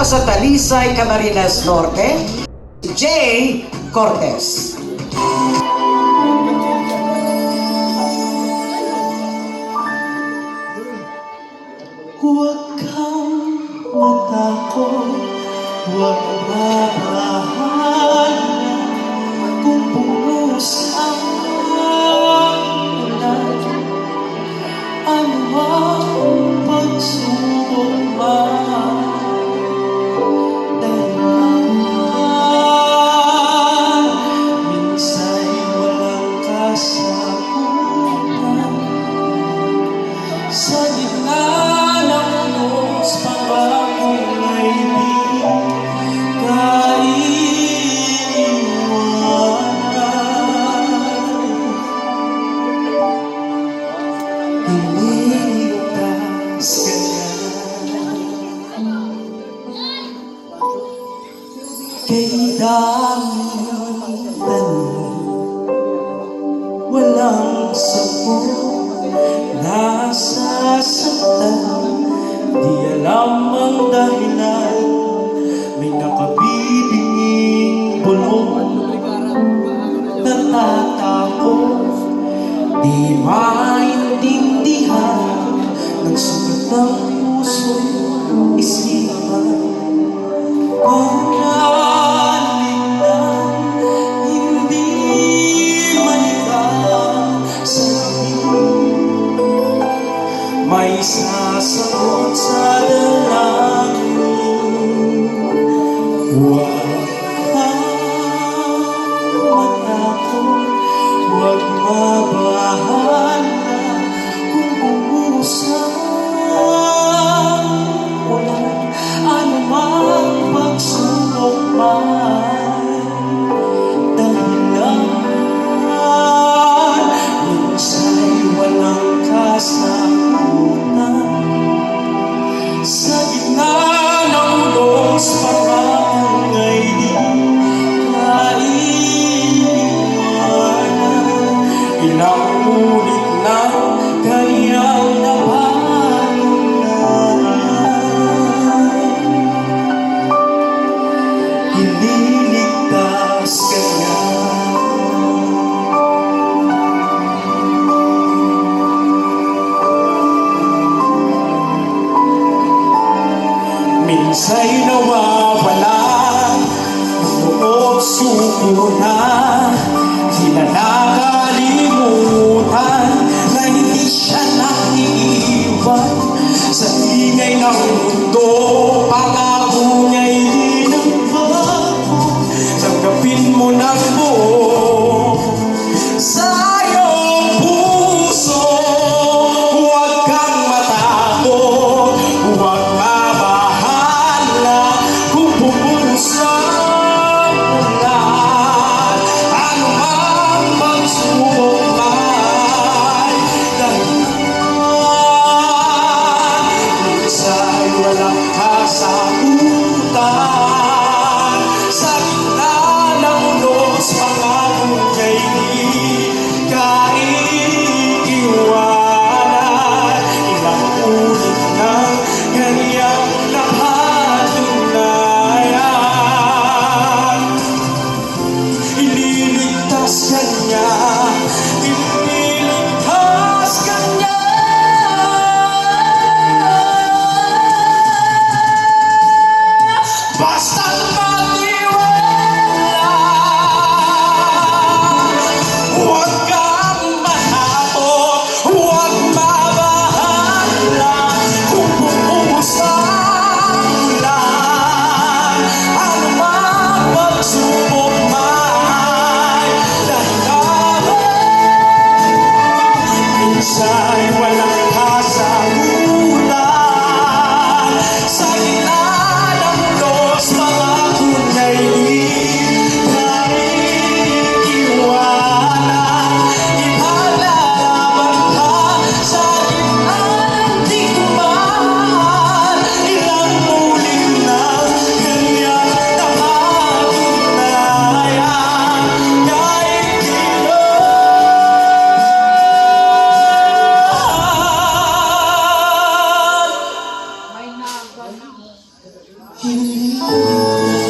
sa Talisay, Camarines Norte, Jay Cortez. Huwag kang matakot, huwag mabahala kung pumus ang ulan. Ano ang pagsubok man, dahilan minsa'y walang kasagutan. Sa gitna ng unos, pangakong ay di kaiiwanan. Iniligtas ka niya kay daming tanong, walang sagot, nasasaktan, di alam ang dahilan, may nakabibinging bulong, natatakot, di maintindihan ng sugat ng puso, isipan. Kung nalilang, hindi manigang sa amin, may sasagot sa dalangin. Huwag kang matakot, huwag mabahala kung bumusan ulan. Ano mang pagsubok man, dahilan minsa'y walang kasagutan. Sa gitna ng ulos, parang ay di kaiiwanan. Ilang ulit na kanyang napatunayan, iniligtas ka niya. Minsa'y nawawala, buong suko na, di na nakalimutan na hindi siya naiiwan sa ingay ng mundo. Pangako niya'y di nagbago, tanggapin mo ng buo sa iyong puso. Huwag kang matakot, huwag mabahala Iniisip